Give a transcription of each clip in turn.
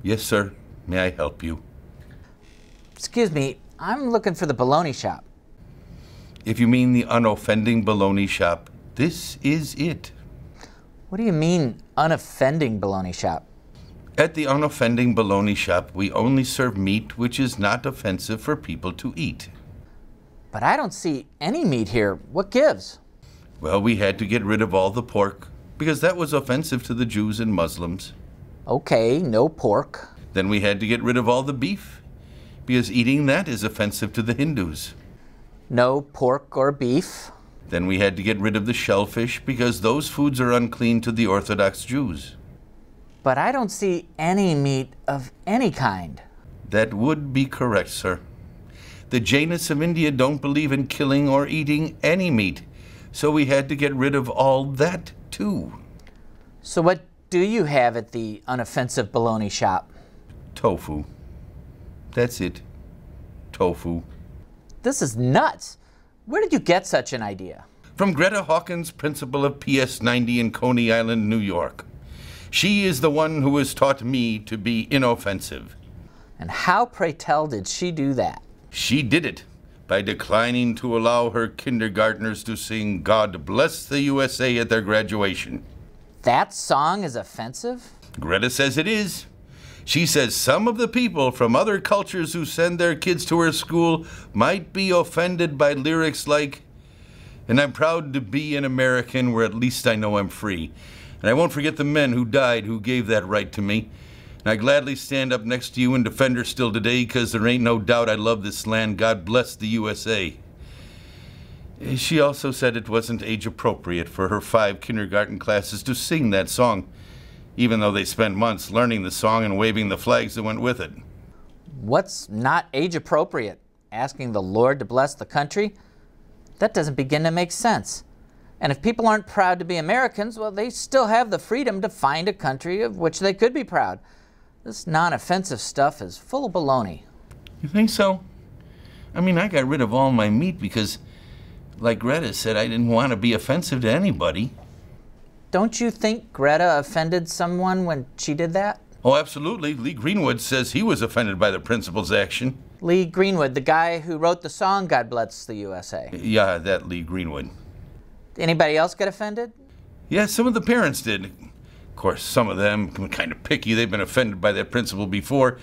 Yes, sir. May I help you? Excuse me, I'm looking for the bologna shop. If you mean the Unoffending Baloney shop, this is it. What do you mean, unoffending bologna shop? At the Unoffending Baloney shop, we only serve meat which is not offensive for people to eat. But I don't see any meat here. What gives? Well, we had to get rid of all the pork because that was offensive to the Jews and Muslims. Okay, no pork. Then we had to get rid of all the beef because eating that is offensive to the Hindus. No pork or beef. Then we had to get rid of the shellfish because those foods are unclean to the Orthodox Jews. But I don't see any meat of any kind. That would be correct, sir. The Jainists of India don't believe in killing or eating any meat, so we had to get rid of all that too. So what do you have at the unoffensive bologna shop? Tofu. That's it. Tofu. This is nuts. Where did you get such an idea? From Greta Hawkins, principal of PS 90 in Coney Island, New York. She is the one who has taught me to be inoffensive. And how, pray tell, did she do that? She did it by declining to allow her kindergartners to sing God Bless the USA at their graduation. That song is offensive? Greta says it is. She says some of the people from other cultures who send their kids to her school might be offended by lyrics like, "And I'm proud to be an American where at least I know I'm free. And I won't forget the men who died who gave that right to me. And I gladly stand up next to you and defend her still today because there ain't no doubt I love this land. God bless the USA." She also said it wasn't age appropriate for her 5 kindergarten classes to sing that song, even though they spent months learning the song and waving the flags that went with it. What's not age appropriate? Asking the Lord to bless the country? That doesn't begin to make sense. And if people aren't proud to be Americans, well, they still have the freedom to find a country of which they could be proud. This non-offensive stuff is full of baloney. You think so? I mean, I got rid of all my meat because, like Greta said, I didn't want to be offensive to anybody. Don't you think Greta offended someone when she did that? Oh, absolutely. Lee Greenwood says he was offended by the principal's action. Lee Greenwood, the guy who wrote the song God Bless the USA. Yeah, that Lee Greenwood. Anybody else get offended? Yeah, some of the parents did. Of course, some of them kind of picky. They've been offended by that principal before.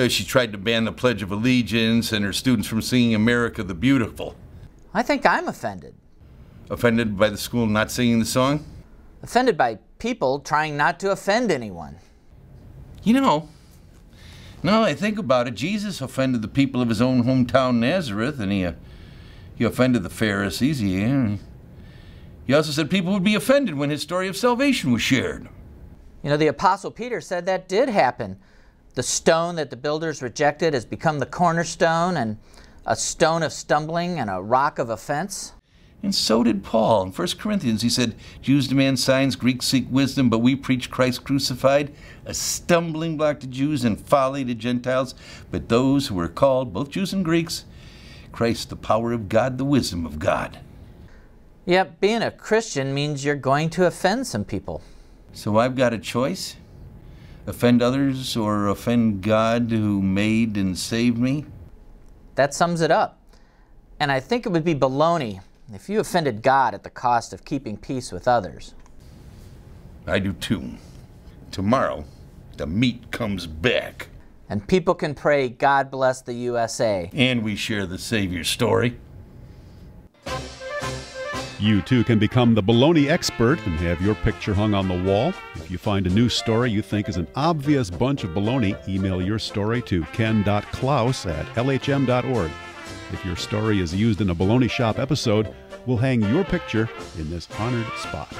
She tried to ban the Pledge of Allegiance and her students from singing America the Beautiful. I think I'm offended. Offended by the school not singing the song? Offended by people trying not to offend anyone. You know, now I think about it, Jesus offended the people of his own hometown, Nazareth, and he offended the Pharisees. He also said people would be offended when his story of salvation was shared. You know, the Apostle Peter said that did happen. The stone that the builders rejected has become the cornerstone, and a stone of stumbling and a rock of offense. And so did Paul. In 1 Corinthians, he said, Jews demand signs, Greeks seek wisdom, but we preach Christ crucified, a stumbling block to Jews and folly to Gentiles. But those who are called, both Jews and Greeks, Christ, the power of God, the wisdom of God. Yep, being a Christian means you're going to offend some people. So I've got a choice? Offend others or offend God who made and saved me? That sums it up. And I think it would be baloney if you offended God at the cost of keeping peace with others. I do too. Tomorrow, the meat comes back. And people can pray, God bless the USA. And we share the Savior story. You too can become the baloney expert and have your picture hung on the wall. If you find a news story you think is an obvious bunch of baloney, email your story to ken.klaus@lhm.org. If your story is used in a Baloney Shop episode, we'll hang your picture in this honored spot.